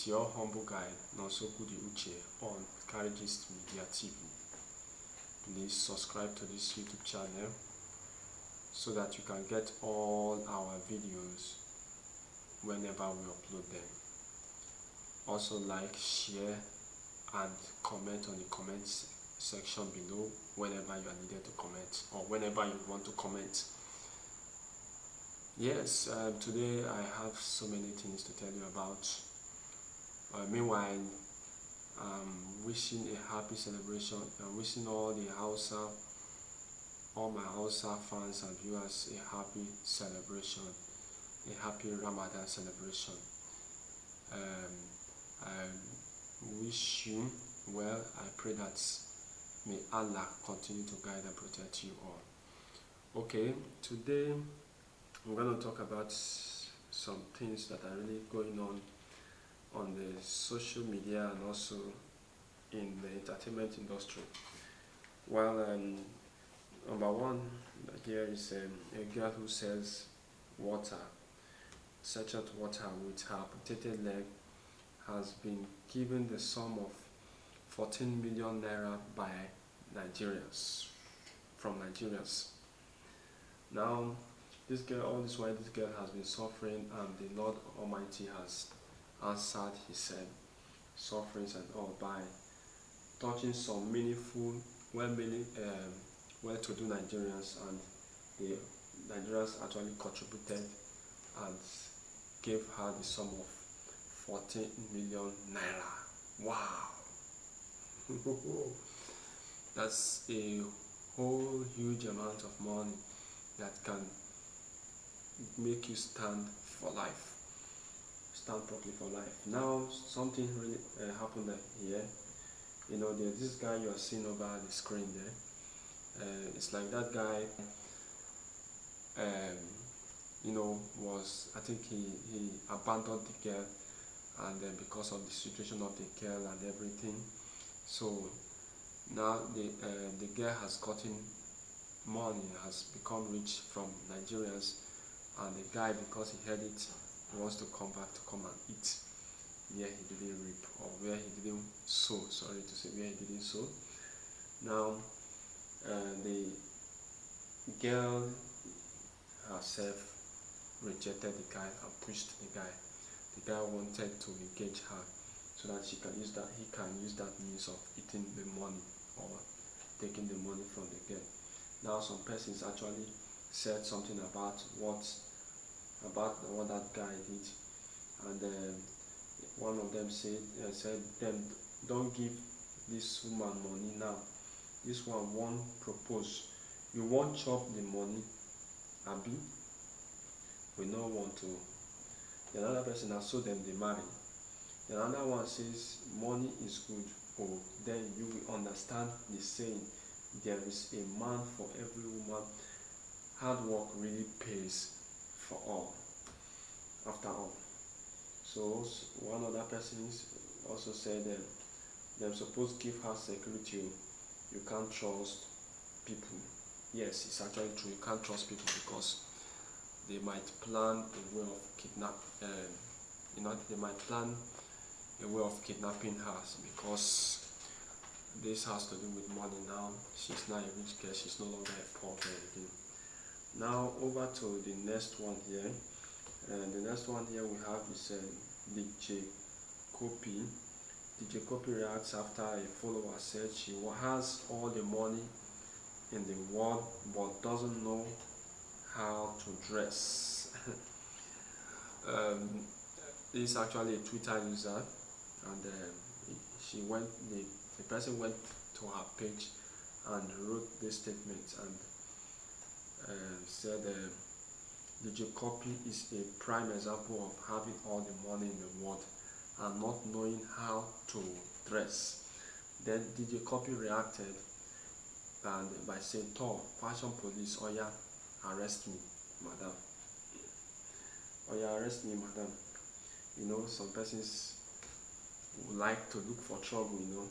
your humble guide, Nosokudi Uche, on Carriages Media TV. Please subscribe to this YouTube channel so that you can get all our videos whenever we upload them. Also like, share and comment on the comments section below whenever you are needed to comment or whenever you want to comment. Yes, today I have so many things to tell you about. Meanwhile, wishing a happy celebration, wishing all my Hausa fans and viewers a happy celebration, a happy Ramadan celebration. I wish you well. I pray that may Allah continue to guide and protect you all. Okay, today I'm going to talk about some things that are really going on the social media and also in the entertainment industry. Well, number one here is a girl who sells water, sachet water with her amputated leg, has been given the sum of 14 million naira by from Nigerians. Now, this girl, all this while, this girl has been suffering, and the Lord Almighty has answered his sufferings and all by touching some meaningful, well-to-do Nigerians, and the Nigerians actually contributed and gave her the sum of 14 million naira. Wow! That's a whole huge amount of money that can make you stand for life, stand properly for life. Now, something really happened here. You know, there's this guy you are seeing over the screen there. It's like that guy, you know, I think he abandoned the girl, and then because of the situation of the girl and everything, so now the girl has gotten money, has become rich from Nigerians, and the guy, because he heard it, he wants to come back to come and eat where he didn't reap, or where he didn't sow, sorry to say, where he didn't sow. Now the girl herself rejected the guy and pushed the guy. The guy wanted to engage her so that he can use that means of eating the money or taking the money from the girl. Now some persons actually said something about what that guy did, and one of them said them, don't give this woman money now. This one won't propose. You won't chop the money, Abi. We don't want to. The other person has sold them the marry. The other one says money is good. Oh, then you will understand the saying, there is a man for every woman. Hard work really pays for all, after all. So one other person also said they're supposed to give her security. You can't trust people. Yes, it's actually true. You can't trust people because they might plan a way of they might plan a way of kidnapping her, because this has to do with money. Now she's not a rich girl, she's no longer a poor girl again. Now over to the next one here. The next one here we have is DJ Cuppy. DJ Cuppy reacts after a follower said she has all the money in the world but doesn't know how to dress. This is actually a Twitter user, and the person went to her page and wrote this statement and said DJ Cuppy is a prime example of having all the money in the world and not knowing how to dress. Then DJ Cuppy reacted and by saying, fashion police, Oya, arrest me, madam. Oya, arrest me, madam. You know, some persons would like to look for trouble, you know.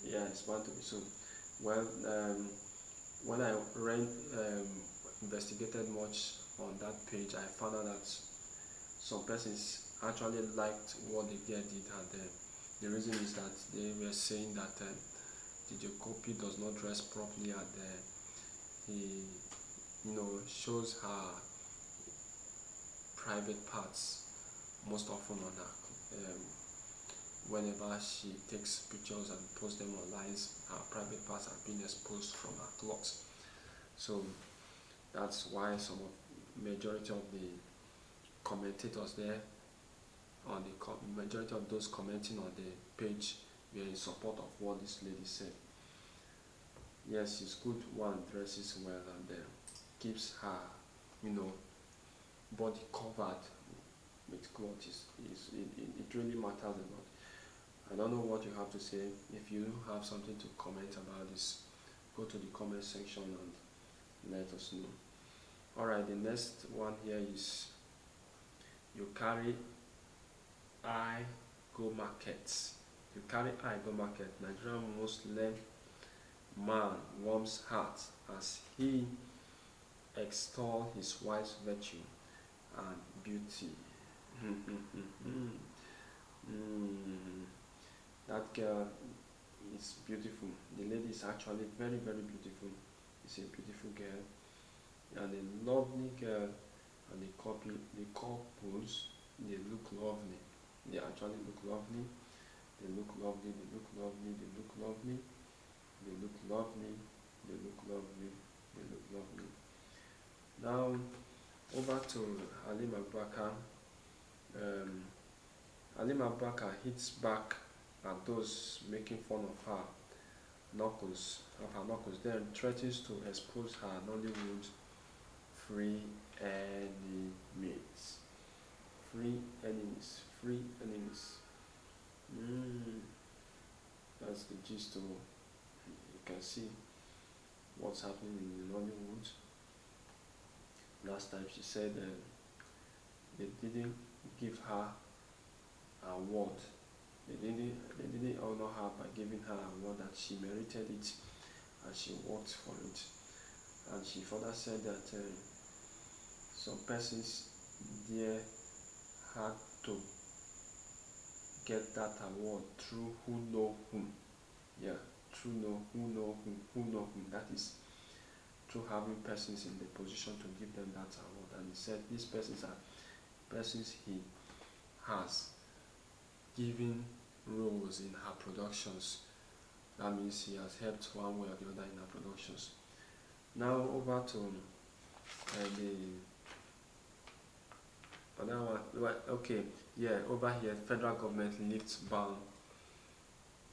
Yeah, it's bound to be so. Well, when I investigated much on that page, I found out that some persons actually liked what the girl did, and the reason is that they were saying that DJ Cuppy does not dress properly, and he, shows her private parts most often on her. Whenever she takes pictures and posts them online, her private parts are being exposed from her clothes. So that's why some of majority of the commentators there, on the majority of those commenting on the page, were in support of what this lady said. Yes, it's good one dresses well and keeps her, body covered with clothes. It really matters a lot. I don't know what you have to say. If you have something to comment about this, go to the comment section and let us know. Alright, the next one here is, you carry eye go market. You carry eye go market. Nigerian Muslim man warms heart as he extol his wife's virtue and beauty. That girl is beautiful. The lady is actually very, very beautiful. It's a beautiful girl and a lovely girl, and the couples, they look lovely. They actually look lovely. They look lovely. They look lovely. They look lovely. They look lovely. They look lovely. They look lovely. Now over to Halima Baka. Halima Baka hits back at those making fun of her knuckles, then threatens to expose her Nollywood free enemies. Free enemies. Free enemies. That's the gist. You can see what's happening in Nollywood. Last time she said they didn't give her an award. They didn't honor her by giving her an award, that she merited it and she worked for it. And she further said that some persons there had to get that award through who know whom. Yeah, through who know whom. That is through having persons in the position to give them that award. And he said these persons are persons he has given roles in her productions. That means he has helped one way or the other in her productions. Now over to the another one. Well, okay, yeah, over here, federal government lifts ban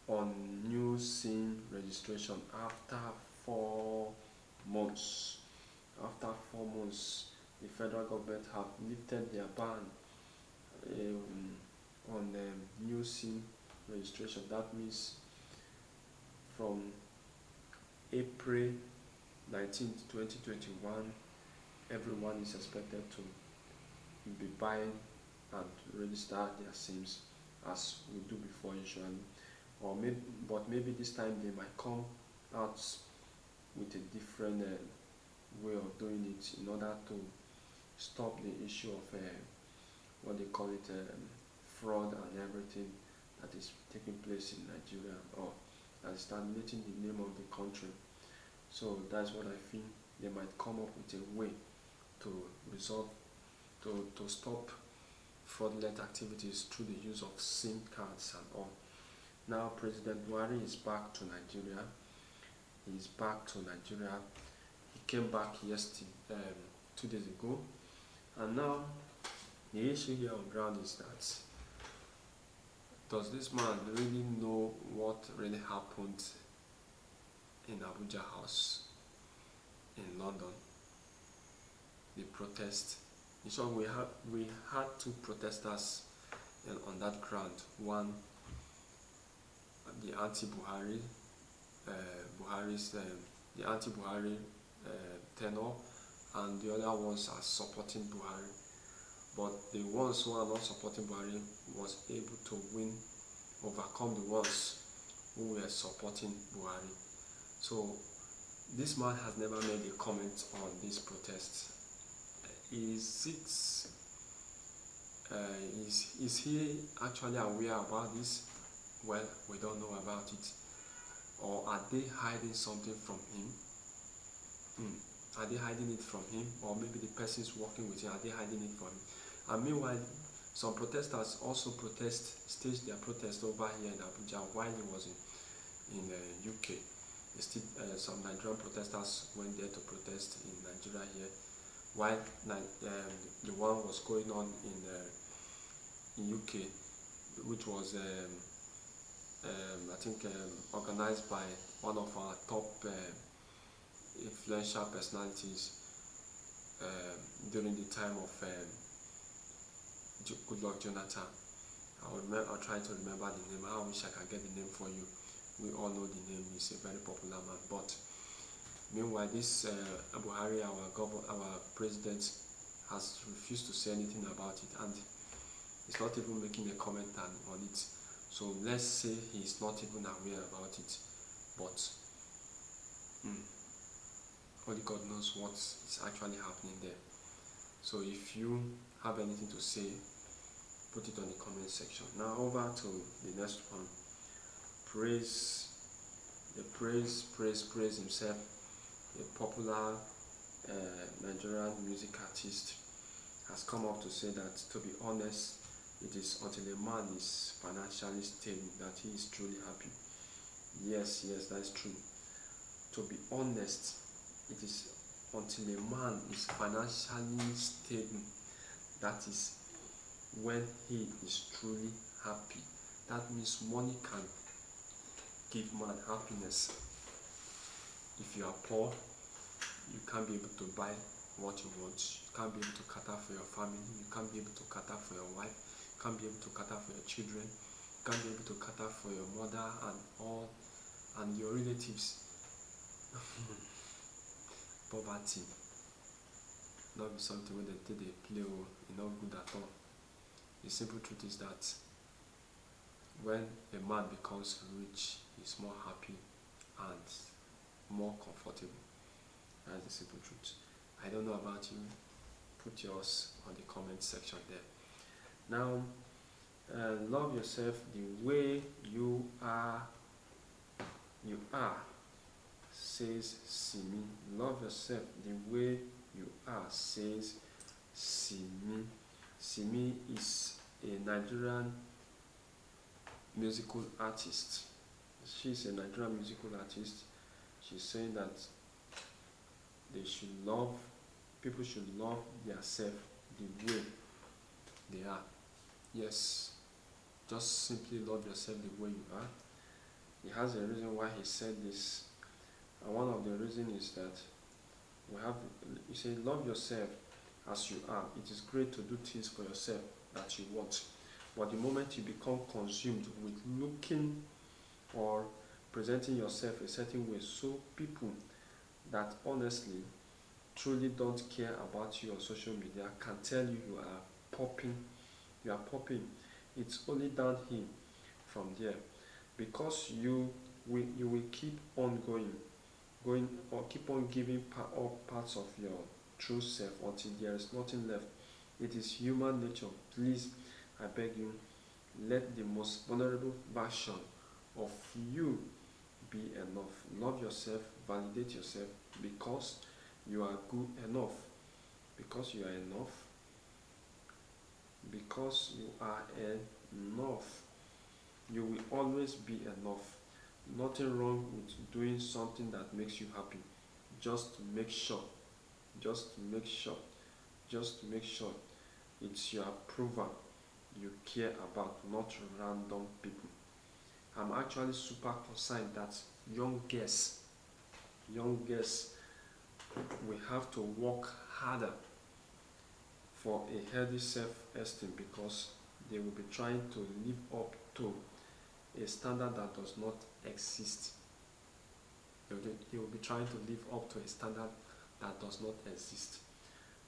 on new SIM registration after 4 months. After 4 months, the federal government have lifted their ban on new SIM registration. That means from April 19th, 2021, everyone is expected to be buying and register their SIMs as we do before usually. But maybe this time they might come out with a different way of doing it, in order to stop the issue of what they call it, fraud and everything that is taking place in Nigeria, or that is terminating the name of the country. So that's what I think. They might come up with a way to resolve, to stop fraudulent activities through the use of SIM cards and all. Now President Buhari is back to Nigeria. He is back to Nigeria. He came back yesterday, 2 days ago, and now the issue here on ground is that, does this man really know what really happened in Abuja House in London? The protest. In short, we had 2 protesters on that ground. One, the anti-Buhari, the anti-Buhari tenor, and the other ones are supporting Buhari. But the ones who are not supporting Buhari was able to overcome the ones who were supporting Buhari. So this man has never made a comment on this protest. Is is he actually aware about this? Well, we don't know about it. Or are they hiding something from him? Are they hiding it from him? Or maybe the persons working with him, are they hiding it from him? And meanwhile, some protesters also staged their protest over here in Abuja while he was in UK. Still, some Nigerian protesters went there to protest in Nigeria here, while the one was going on in UK, which was I think organized by one of our top influential personalities during the time of Goodluck Jonathan. I'll try to remember the name. I wish I can get the name for you. We all know the name. He's a very popular man. But meanwhile, this Buhari, our president, has refused to say anything about it, and he's not even making a comment on it. So let's say he's not even aware about it. But only God knows what is actually happening there. So if you have anything to say, put it on the comment section. Now over to the next one. Praise himself, a popular Nigerian music artist, has come up to say that, to be honest, it is until a man is financially stable that he is truly happy. Yes, that's true. To be honest, it is until a man is financially stable that is when he is truly happy. That means money can give man happiness. If you are poor, you can't be able to buy what you want. You can't be able to cater for your family. You can't be able to cater for your wife. You can't be able to cater for your children. You can't be able to cater for your mother and your relatives. Poverty not be something where they play or not good at all. The simple truth is that when a man becomes rich, he's more happy and more comfortable. That's the simple truth. I don't know about you. Put yours on the comment section there. Now, love yourself the way you are. Says Simi. Love yourself the way you are, says Simi. Simi is a Nigerian musical artist. She's a Nigerian musical artist. She's saying that people should love themselves the way they are. Yes, just simply love yourself the way you are. He has a reason why he said this, and one of the reasons is that you say love yourself as you are. It is great to do things for yourself that you want, but the moment you become consumed with looking or presenting yourself a certain way, so people that honestly truly don't care about you on social media can tell you you are popping. It's only downhill from there, because you will keep on going or keep on giving all parts of your true self until there is nothing left. It is human nature. Please, I beg you, let the most vulnerable version of you be enough. Love yourself, validate yourself, because you are good enough. Because you are enough. Because you are enough. You will always be enough. Nothing wrong with doing something that makes you happy. Just make sure it's your approval you care about, not random people. I'm actually super concerned that young girls will have to work harder for a healthy self-esteem, because they will be trying to live up to a standard that does not exist. They will be trying to live up to a standard that does not exist.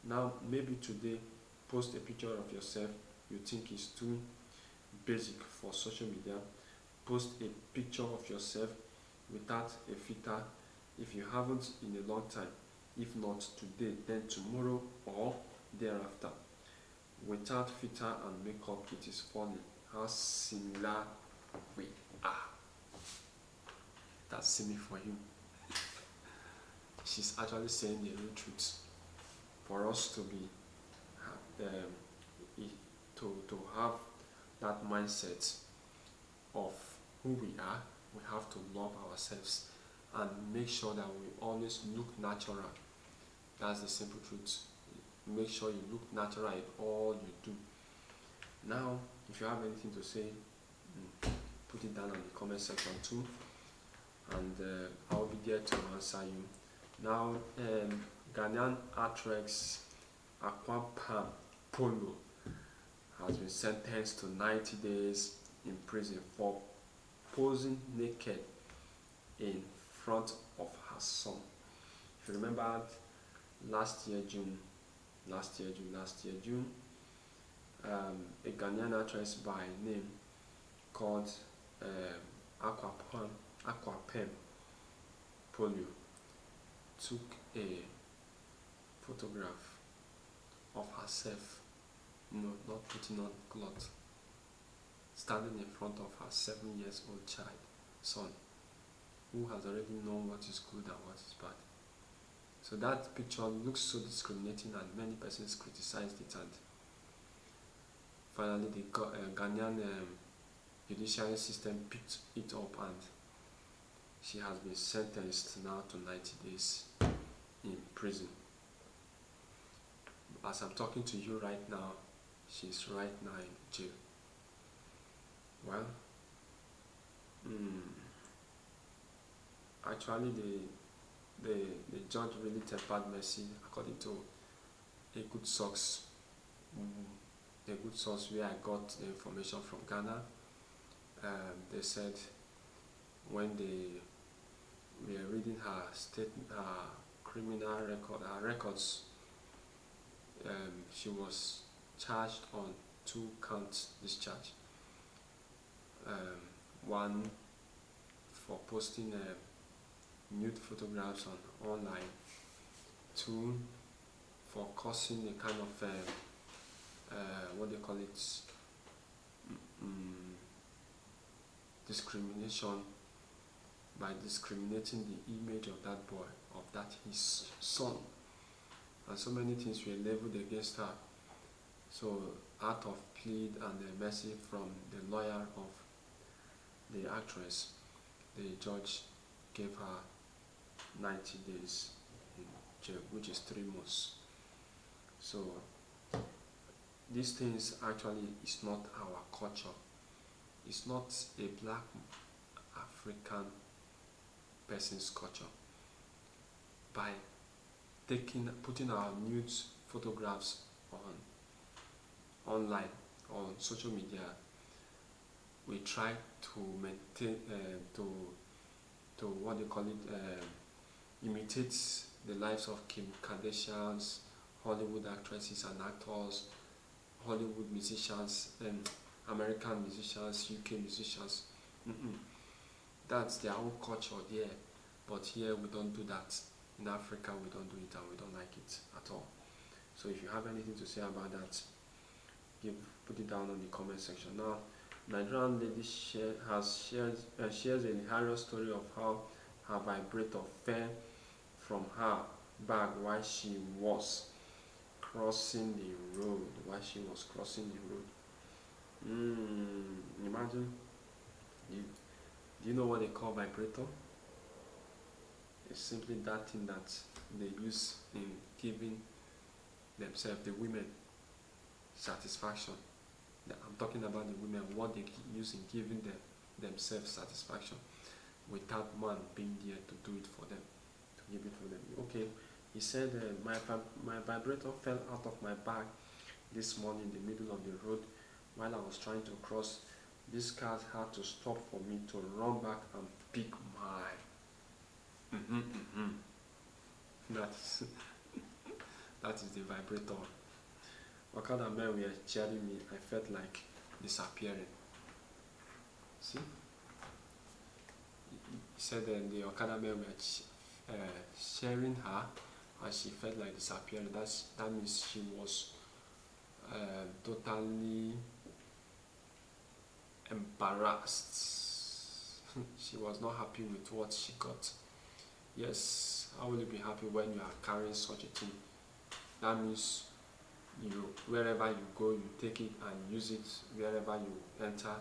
Now, maybe today, post a picture of yourself you think is too basic for social media. Post a picture of yourself without a filter if you haven't in a long time. If not today, then tomorrow or thereafter. Without filter and makeup, it is funny how similar we are. That's Simi for you. She's actually saying the real truth. For us to be to have that mindset of who we are, we have to love ourselves and make sure that we always look natural. That's the simple truth. Make sure you look natural in all you do. Now, if you have anything to say, put it down in the comment section too, and I'll be there to answer you. Now, Ghanaian actress Aquapam Polo has been sentenced to 90 days in prison for posing naked in front of her son. If you remember, last year June, a Ghanaian actress by name called Aquapem Polio took a photograph of herself, not putting on clothes, standing in front of her 7 years old son, who has already known what is good and what is bad. So that picture looks so discriminating, and many persons criticized it, and finally the Ghanaian judiciary system picked it up, and she has been sentenced now to 90 days in prison. As I'm talking to you right now, she's right now in jail. Well, actually the judge really tempered mercy, according to a good source. A good source where I got the information from Ghana. They said when they were reading her criminal records, she was charged on 2 counts discharge. One for posting nude photographs online. 2 for causing a kind of what they call it, discrimination, by discriminating the image of that boy, of that his son, and so many things were leveled against her. So out of plead and mercy from the lawyer of the actress, the judge gave her 90 days in jail, which is 3 months. So these things actually is not our culture. It's not a black African person's culture. By putting our nude photographs online, on social media, we try to maintain to what they call it, imitate the lives of Kim Kardashians, Hollywood actresses and actors, Hollywood musicians, American musicians, UK musicians. That's their own culture there, but here we don't do that. In Africa we don't do it, and we don't like it at all. So if you have anything to say about that, put it down in the comment section. Now, Nigerian lady shares a hilarious story of how her vibrator fell from her bag while she was crossing the road. Imagine. Do you know what they call vibrator? It's simply that thing that they use in giving themselves, the women, satisfaction. I'm talking about the women, what they use in giving themselves satisfaction, without man being there to do it for them, to give it for them. Okay, he said, my vibrator fell out of my bag this morning in the middle of the road while I was trying to cross. This car had to stop for me to run back and pick mine. That is the vibrator. Okada men were cheering me. I felt like disappearing. See? He said the Okada men were cheering her, and she felt like disappearing. That means she was totally embarrassed. She was not happy with what she got. Yes, how will you be happy when you are carrying such a thing? That means you, wherever you go, you take it and use it wherever you enter,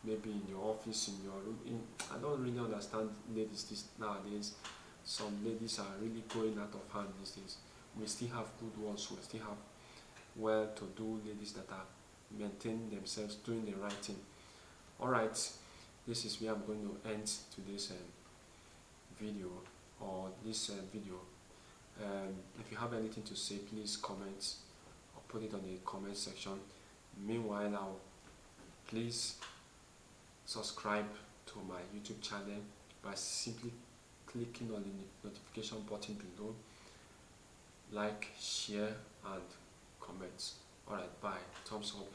maybe in your office, in your room. I don't really understand ladies this nowadays. Some ladies are really going out of hand these days. We still have good ones, we still have well-to-do ladies that are maintaining themselves, doing the right thing. Alright, this is where I'm going to end today's video, or this video. If you have anything to say, please comment or put it on the comment section. Meanwhile, now please subscribe to my YouTube channel by simply clicking on the notification button below. Like, share and comment. Alright, bye. Thumbs up.